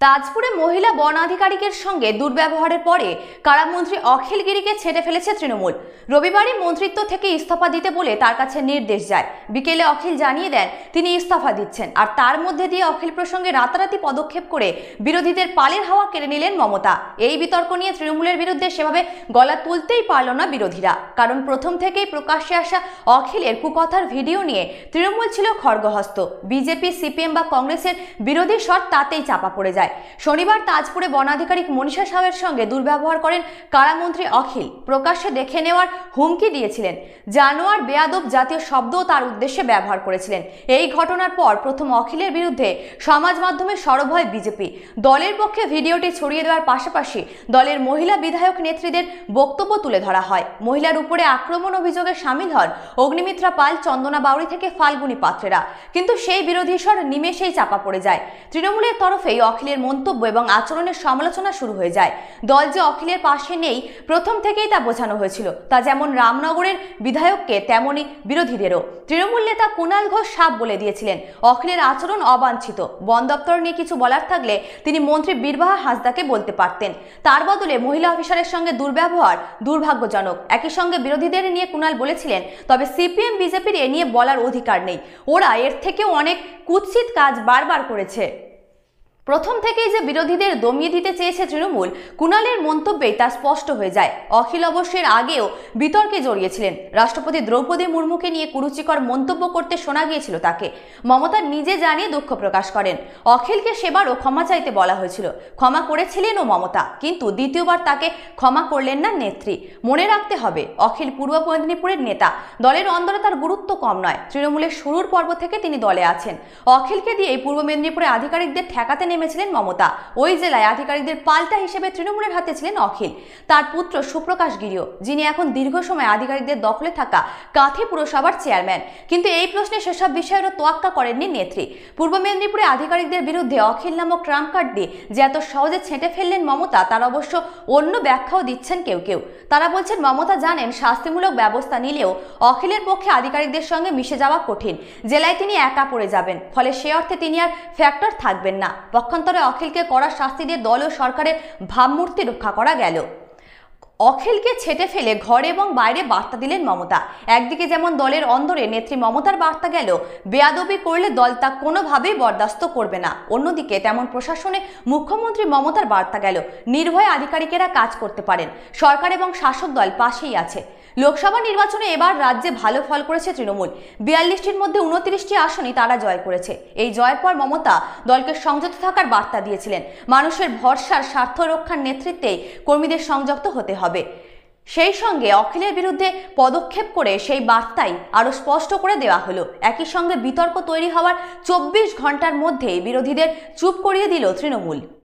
তাজপুরে মহিলা বন আধিকারিকের সঙ্গে দুর্ব্যবহারের পরে কারামন্ত্রী অখিল গিরিকে ছেড়ে ফেলেছে তৃণমূল। রবিবারই মন্ত্রিত্ব থেকে ইস্তফা দিতে বলে তার কাছে নির্দেশ যায়। বিকেলে অখিল জানিয়ে দেন তিনি ইস্তফা দিচ্ছেন, আর তার মধ্যে দিয়ে অখিল প্রসঙ্গে রাতারাতি পদক্ষেপ করে বিরোধীদের পালের হাওয়া কেড়ে নিলেন মমতা। এই বিতর্ক নিয়ে তৃণমূলের বিরুদ্ধে সেভাবে গলা তুলতেই পারল না বিরোধীরা, কারণ প্রথম থেকেই প্রকাশ্যে আসা অখিলের কুকথার ভিডিও নিয়ে তৃণমূল ছিল খড়গহস্ত। বিজেপি, সিপিএম বা কংগ্রেসের বিরোধী স্বর তাতেই চাপা পড়ে যায়। শনিবার তাজপুরে বন আধিকারিক মনীষা সাহের সঙ্গে দুর্ব্যবহার করেন কারামন্ত্রী অখিল। প্রকাশ্যে দেখে নেওয়ার হুমকি দিয়েছিলেন, জানোয়ার, বেয়াদব জাতীয় শব্দও তার উদ্দেশ্যে ব্যবহার করেছিলেন। এই ঘটনার পর প্রথম অখিলের বিরুদ্ধে সমাজ মাধ্যমে সরব হয় বিজেপি। দলের পক্ষে ভিডিওটি ছড়িয়ে দেওয়ার পাশাপাশি দলের মহিলা বিধায়ক নেত্রীদের বক্তব্য তুলে ধরা হয়। মহিলার উপরে আক্রমণ অভিযোগে সামিল হন অগ্নিমিত্রা পাল, চন্দনা বাউরি থেকে ফাল্গুনী পাত্রেরা। কিন্তু সেই বিরোধী স্বর নিমেষেই চাপা পড়ে যায়। তৃণমূলের তরফেই অখিলের মন্তব্য এবং আচরণের সমালোচনা শুরু হয়ে যায়। দল যে অখিলের পাশে নেই প্রথম থেকেই তা বোঝানো হয়েছিল, তা যেমন রামনগরের বিধায়ককে তেমনি বিরোধীদেরও। তৃণমূল নেতা কুণাল ঘোষ সাফ বলে দিয়েছিলেন অখিলের আচরণ অবাঞ্ছিত। বন দপ্তর নিয়ে কিছু বলার থাকলে তিনি মন্ত্রী বীরবাহা হাঁসদাকে বলতে পারতেন। তার বদলে মহিলা অফিসারের সঙ্গে দুর্ব্যবহার দুর্ভাগ্যজনক। একই সঙ্গে বিরোধীদের নিয়ে কুণাল বলেছিলেন, তবে সিপিএম বিজেপির এ নিয়ে বলার অধিকার নেই, ওরা এর থেকেও অনেক কুৎসিত কাজ বারবার করেছে। প্রথম থেকেই যে বিরোধীদের দমিয়ে দিতে চেয়েছে তৃণমূল, কুণালের মন্তব্যেই তা স্পষ্ট হয়ে যায়। অখিল অবশ্যের আগেও বিতর্কে জড়িয়েছিলেন। রাষ্ট্রপতি দ্রৌপদী মুর্মুকে নিয়ে কুরুচিকর মন্তব্য করতে শোনা গিয়েছিল তাকে। মমতা নিজে জানিয়ে দুঃখ প্রকাশ করেন। অখিলকে সেবারও ক্ষমা চাইতে বলা হয়েছিল, ক্ষমা করেছিলেনও মমতা, কিন্তু দ্বিতীয়বার তাকে ক্ষমা করলেন না নেত্রী। মনে রাখতে হবে, অখিল পূর্ব মেদিনীপুরের নেতা। দলের অন্দরে তার গুরুত্ব কম নয়। তৃণমূলের শুরুর পর্ব থেকে তিনি দলে আছেন। অখিলকে দিয়ে পূর্ব মেদিনীপুরে আধিকারিকদের ঠেকাতে নেমেছিলেন মমতা। ওই জেলায় আধিকারিকদের পাল্টা হিসেবে তৃণমূলের হাতে ছিলেন অখিল। তার পুত্র সুপ্রকাশ গিরিও, যিনি এখন দীর্ঘ সময় আধিকারিকদের দখলে থাকা কাঁথি পুরসভার চেয়ারম্যান। কিন্তু এই প্রশ্নে সেসব বিষয়েরও তোয়াক্কা করেননি নেত্রী। পূর্ব মেদিনীপুরে আধিকারিকদের বিরুদ্ধে অখিল নামক ট্রাম্প কার্ড দিয়ে যে এত সহজে ছেঁটে ফেললেন মমতা, তার অবশ্য অন্য ব্যাখ্যাও দিচ্ছেন কেউ কেউ। তারা বলছেন মমতা জানেন শাস্তিমূলক ব্যবস্থা নিলেও অখিলের পক্ষে আধিকারিকদের সঙ্গে মিশে যাওয়া কঠিন। জেলায় তিনি একা পড়ে যাবেন, ফলে সে অর্থে তিনি আর ফ্যাক্টর থাকবেন না। পক্ষান্তরে অখিলকে কড়া শাস্তি দিয়ে দল ও সরকারের ভাবমূর্তি রক্ষা করা গেল। অখিলকে ছেটে ফেলে ঘরে এবং বাইরে বার্তা দিলেন মমতা। একদিকে যেমন দলের অন্দরে নেত্রী মমতার বার্তা গেল, বেয়াদবি করলে দল তা কোনোভাবেই বরদাস্ত করবে না। অন্যদিকে তেমন প্রশাসনে মুখ্যমন্ত্রী মমতার বার্তা গেল, নির্ভয়ে আধিকারিকেরা কাজ করতে পারেন, সরকার এবং শাসক দল পাশেই আছে। লোকসভা নির্বাচনে এবার রাজ্যে ভালো ফল করেছে তৃণমূল। 42টির মধ্যে 29টি আসনই তারা জয় করেছে। এই জয়ের পর মমতা দলকে সংযত থাকার বার্তা দিয়েছিলেন। মানুষের ভরসার স্বার্থ রক্ষার নেতৃত্বেই কর্মীদের সংযত হতে হবে। সেই সঙ্গে অখিলের বিরুদ্ধে পদক্ষেপ করে সেই বার্তাই আরও স্পষ্ট করে দেওয়া হলো। একই সঙ্গে বিতর্ক তৈরি হওয়ার 24 ঘন্টার মধ্যেই বিরোধীদের চুপ করিয়ে দিল তৃণমূল।